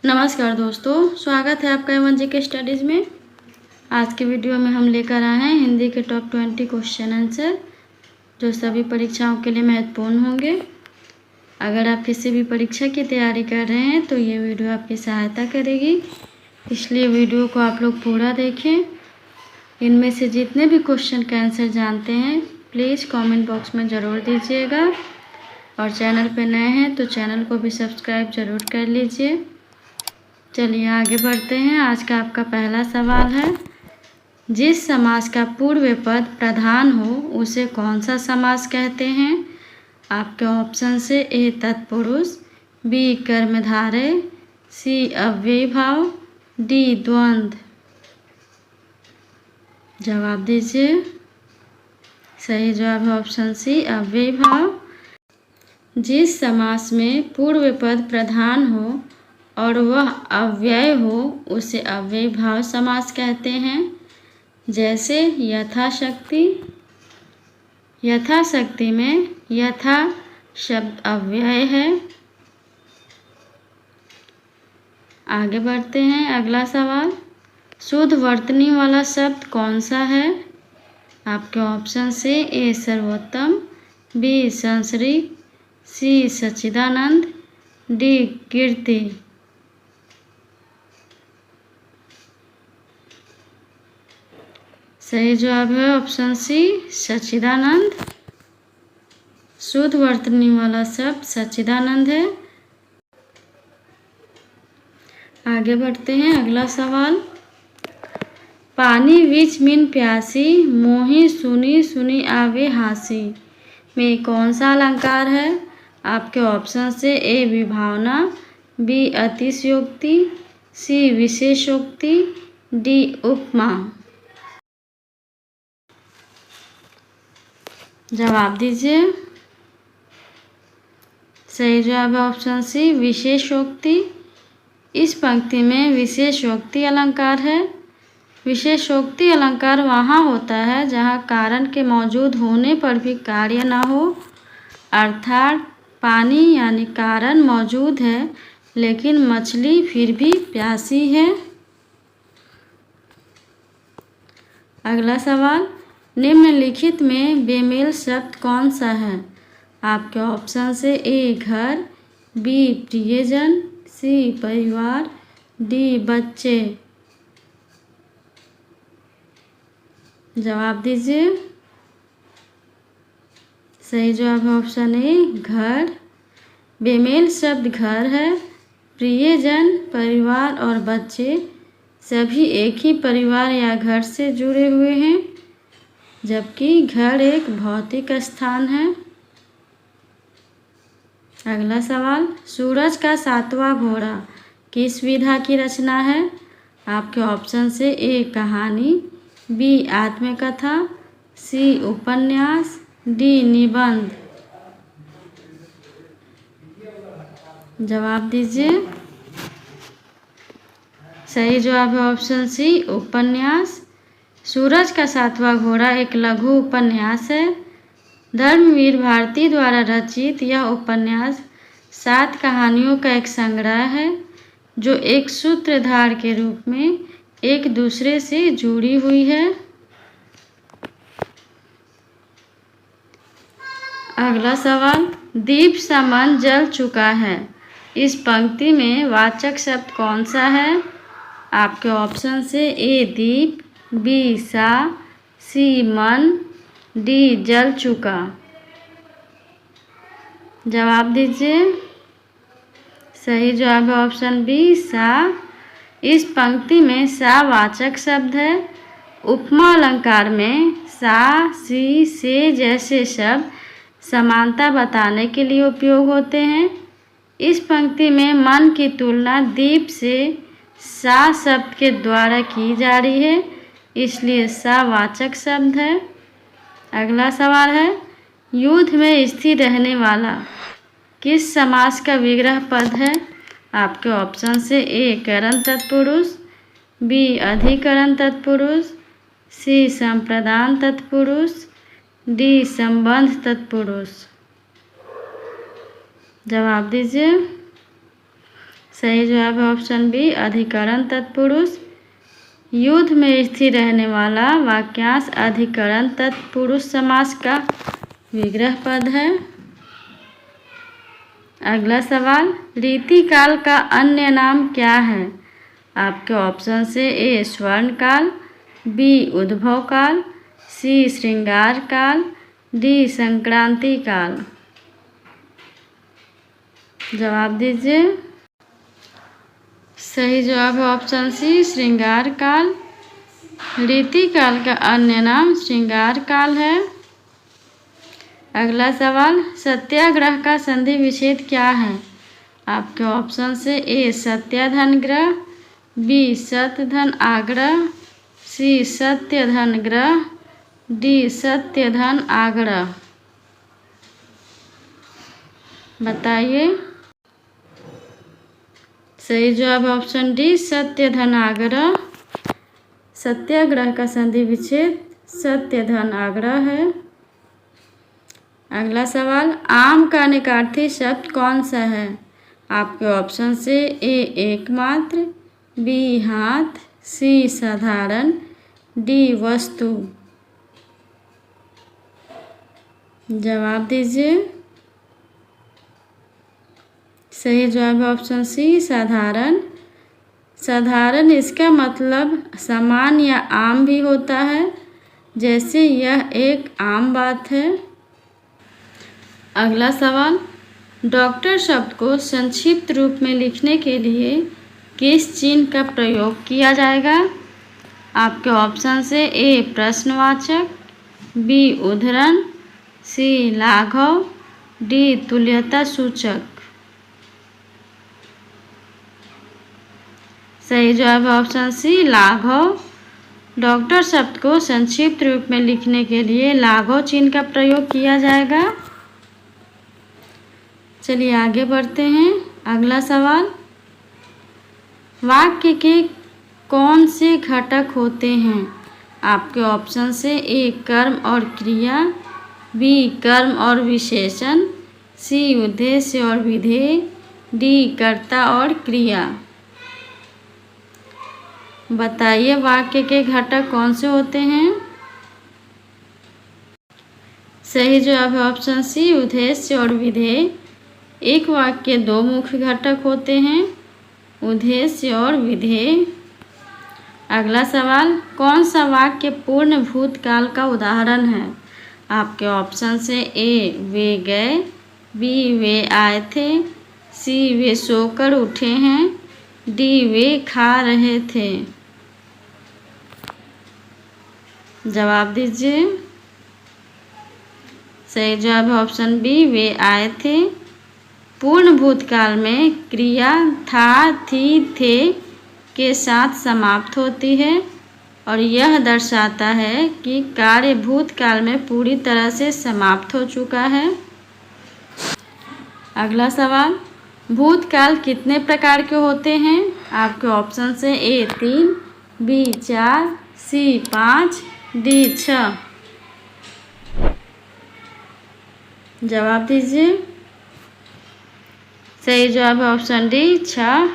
नमस्कार दोस्तों, स्वागत है आपका एवन के स्टडीज़ में। आज के वीडियो में हम लेकर आए हैं हिंदी के टॉप 20 क्वेश्चन आंसर जो सभी परीक्षाओं के लिए महत्वपूर्ण होंगे। अगर आप किसी भी परीक्षा की तैयारी कर रहे हैं तो ये वीडियो आपकी सहायता करेगी, इसलिए वीडियो को आप लोग पूरा देखें। इनमें से जितने भी क्वेश्चन का आंसर जानते हैं प्लीज़ कमेंट बॉक्स में ज़रूर दीजिएगा, और चैनल पर नए हैं तो चैनल को भी सब्सक्राइब ज़रूर कर लीजिए। चलिए आगे बढ़ते हैं। आज का आपका पहला सवाल है, जिस समास का पूर्व पद प्रधान हो उसे कौन सा समास कहते हैं? आपके ऑप्शन से ए तत्पुरुष, बी कर्मधारय, सी अव्ययी भाव, डी द्वंद्व। जवाब दीजिए। सही जवाब है ऑप्शन सी अव्ययी भाव। जिस समास में पूर्व पद प्रधान हो और वह अव्यय हो उसे अव्ययी भाव समास कहते हैं। जैसे यथाशक्ति। यथाशक्ति में यथा शब्द अव्यय है। आगे बढ़ते हैं। अगला सवाल, शुद्ध वर्तनी वाला शब्द कौन सा है? आपके ऑप्शन से ए सर्वोत्तम, बी संसर्ग, सी सच्चिदानंद, डी कीर्ति। सही जवाब है ऑप्शन सी सच्चिदानंद। शुद्ध वर्तनी वाला शब्द सच्चिदानंद है। आगे बढ़ते हैं। अगला सवाल, पानी बीच मिन प्यासी, मोही सुनी सुनी आवे हासी में कौन सा अलंकार है? आपके ऑप्शन से ए विभावना, बी अतिशयोक्ति, सी विशेषोक्ति, डी उपमा। जवाब दीजिए। सही जवाब है ऑप्शन सी विशेषोक्ति। इस पंक्ति में विशेषोक्ति अलंकार है। विशेषोक्ति अलंकार वहाँ होता है जहाँ कारण के मौजूद होने पर भी कार्य न हो, अर्थात पानी यानी कारण मौजूद है लेकिन मछली फिर भी प्यासी है। अगला सवाल, निम्नलिखित में बेमेल शब्द कौन सा है? आपके ऑप्शन से ए घर, बी प्रियजन, सी परिवार, डी बच्चे। जवाब दीजिए। सही जवाब है ऑप्शन ए घर। बेमेल शब्द घर है। प्रियजन, परिवार और बच्चे सभी एक ही परिवार या घर से जुड़े हुए हैं, जबकि घर एक भौतिक स्थान है। अगला सवाल, सूरज का सातवां घोड़ा किस विधा की रचना है? आपके ऑप्शन से ए कहानी, बी आत्मकथा, सी उपन्यास, डी निबंध। जवाब दीजिए। सही जवाब है ऑप्शन सी उपन्यास। सूरज का सातवां घोड़ा एक लघु उपन्यास है। धर्मवीर भारती द्वारा रचित यह उपन्यास 7 कहानियों का एक संग्रह है जो एक सूत्रधार के रूप में एक दूसरे से जुड़ी हुई है। अगला सवाल, दीप सा मन जल चुका है, इस पंक्ति में वाचक शब्द कौन सा है? आपके ऑप्शन से ए दीप, बी सा, सी मन, डी जल चुका। जवाब दीजिए। सही जवाब है ऑप्शन बी सा। इस पंक्ति में सा वाचक शब्द है। उपमा अलंकार में सा, सी, से जैसे शब्द समानता बताने के लिए उपयोग होते हैं। इस पंक्ति में मन की तुलना दीप से सा शब्द के द्वारा की जा रही है, इसलिए सा वाचक शब्द है। अगला सवाल है, युद्ध में स्थिर रहने वाला किस समास का विग्रह पद है? आपके ऑप्शन से ए करण तत्पुरुष, बी अधिकरण तत्पुरुष, सी संप्रदान तत्पुरुष, डी संबंध तत्पुरुष। जवाब दीजिए। सही जवाब है ऑप्शन बी, अधिकरण तत्पुरुष। युद्ध में स्थिर रहने वाला वाक्यांश अधिकरण तत्पुरुष समास का विग्रह पद है। अगला सवाल, रीतिकाल का अन्य नाम क्या है? आपके ऑप्शन से ए स्वर्ण काल, बी उद्भव काल, सी श्रृंगार काल, डी संक्रांति काल। जवाब दीजिए। सही जवाब है ऑप्शन सी, श्रृंगार काल। रीतिकाल का अन्य नाम श्रृंगार काल है। अगला सवाल, सत्याग्रह का संधि विच्छेद क्या है? आपके ऑप्शन से ए सत्या धन ग्रह, बी सत्य धन आग्रह, सी सत्य धन ग्रह, डी सत्य धन आग्रह। बताइए। सही जवाब ऑप्शन डी, सत्य धन आग्रह। सत्याग्रह का संधि विच्छेद सत्य धन आग्रह है। अगला सवाल, आम का निकार्थी शब्द कौन सा है? आपके ऑप्शन से ए एकमात्र, बी हाथ, सी साधारण, डी वस्तु। जवाब दीजिए। सही जवाब ऑप्शन सी, साधारण। साधारण इसका मतलब समान या आम भी होता है, जैसे यह एक आम बात है। अगला सवाल, डॉक्टर शब्द को संक्षिप्त रूप में लिखने के लिए किस चिन्ह का प्रयोग किया जाएगा? आपके ऑप्शन से ए प्रश्नवाचक, बी उद्धरण, सी लाघव, डी तुल्यता सूचक। सही जवाब ऑप्शन सी, लाघव। डॉक्टर शब्द को संक्षिप्त रूप में लिखने के लिए लाघव चिन्ह का प्रयोग किया जाएगा। चलिए आगे बढ़ते हैं। अगला सवाल, वाक्य के कौन से घटक होते हैं? आपके ऑप्शन से ए कर्म और क्रिया, बी कर्म और विशेषण, सी उद्देश्य और विधेय, डी कर्ता और क्रिया। बताइए वाक्य के घटक कौन से होते हैं? सही जवाब है ऑप्शन सी, उद्देश्य और विधेय। एक वाक्य के दो मुख्य घटक होते हैं, उद्देश्य और विधेय। अगला सवाल, कौन सा वाक्य पूर्ण भूतकाल का उदाहरण है? आपके ऑप्शन से ए वे गए, बी वे आए थे, सी वे सोकर उठे हैं, डी वे खा रहे थे। जवाब दीजिए। सही जवाब है ऑप्शन बी, वे आए थे। पूर्ण भूतकाल में क्रिया था, थी, थे के साथ समाप्त होती है और यह दर्शाता है कि कार्य भूतकाल में पूरी तरह से समाप्त हो चुका है। अगला सवाल, भूतकाल कितने प्रकार के होते हैं? आपके ऑप्शन से ए 3, बी 4, सी 5, डी 6। जवाब दीजिए। सही जवाब है ऑप्शन डी 6।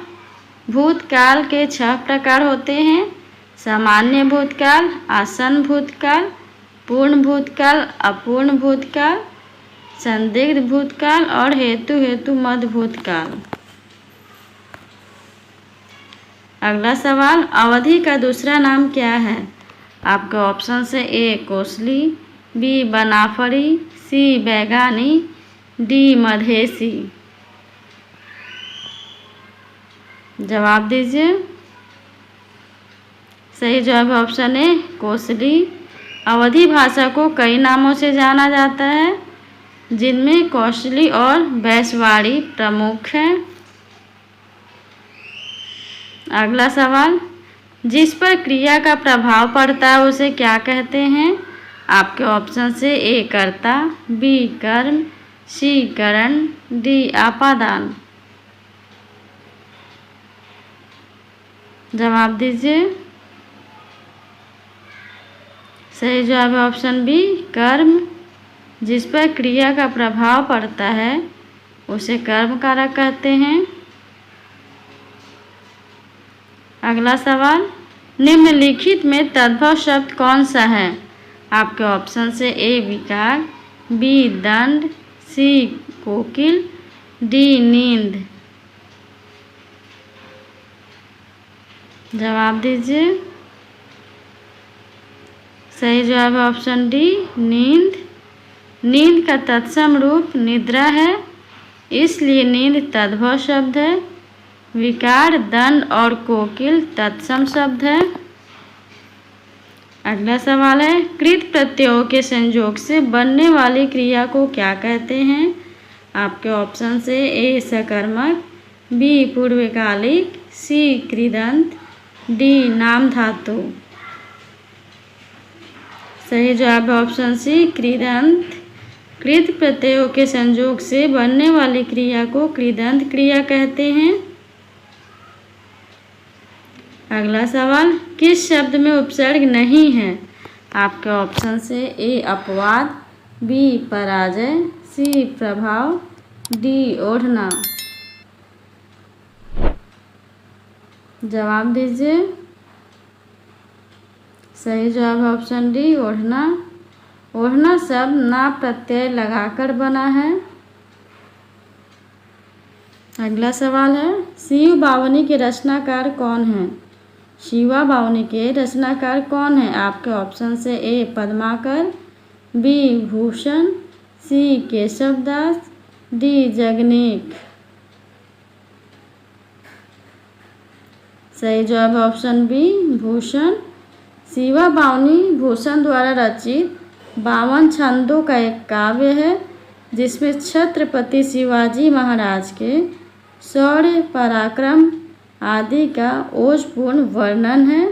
भूतकाल के 6 प्रकार होते हैं, सामान्य भूतकाल, आसन्न भूतकाल, पूर्ण भूतकाल, अपूर्ण भूतकाल, संदिग्ध भूतकाल और हेतु मध्य भूतकाल। अगला सवाल, अवधि का दूसरा नाम क्या है? आपके ऑप्शन से ए कोसली, बी बनाफरी, सी बैगानी, डी मधेसी। जवाब दीजिए। सही जवाब है ऑप्शन ए कोसली। अवधी भाषा को कई नामों से जाना जाता है, जिनमें कौशली और बैसवाड़ी प्रमुख हैं। अगला सवाल, जिस पर क्रिया का प्रभाव पड़ता है उसे क्या कहते हैं? आपके ऑप्शन से ए कर्ता, बी कर्म, सी करण, डी आपादान। जवाब दीजिए। सही जवाब है ऑप्शन बी कर्म। जिस पर क्रिया का प्रभाव पड़ता है उसे कर्म कारक कहते हैं। अगला सवाल, निम्नलिखित में तद्भव शब्द कौन सा है? आपके ऑप्शन से ए विकार, बी दंड, सी कोकिल, डी नींद। जवाब दीजिए। सही जवाब है ऑप्शन डी नींद। नींद का तत्सम रूप निद्रा है, इसलिए नींद तद्भव शब्द है। विकार, दंड और कोकिल तत्सम शब्द है। अगला सवाल है, कृत प्रत्ययों के संयोग से बनने वाली क्रिया को क्या कहते हैं? आपके ऑप्शन से ए सकर्मक, बी पूर्वकालिक, सी कृदंत, डी नाम धातु। सही जवाब है ऑप्शन सी कृदंत। कृत प्रत्ययों के संयोग से बनने वाली क्रिया को कृदंत क्रिया कहते हैं। अगला सवाल, किस शब्द में उपसर्ग नहीं है? आपके ऑप्शन से ए अपवाद, बी पराजय, सी प्रभाव, डी ओढ़ना। जवाब दीजिए। सही जवाब है ऑप्शन डी ओढ़ना। ओढ़ना शब्द ना प्रत्यय लगाकर बना है। अगला सवाल है, शिव बावनी के रचनाकार कौन है? शिवा बावनी के रचनाकार कौन है? आपके ऑप्शन से ए पद्माकर, बी भूषण, सी केशवदास, डी जगनीक। सही जवाब है ऑप्शन बी भूषण। शिवा बावनी भूषण द्वारा रचित 52 छंदों का एक काव्य है, जिसमें छत्रपति शिवाजी महाराज के शौर्य पराक्रम आदि का ओजपूर्ण वर्णन है।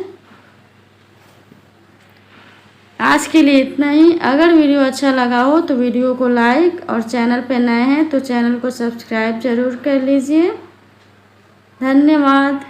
आज के लिए इतना ही। अगर वीडियो अच्छा लगा हो तो वीडियो को लाइक और चैनल पर नए हैं तो चैनल को सब्सक्राइब जरूर कर लीजिए। धन्यवाद।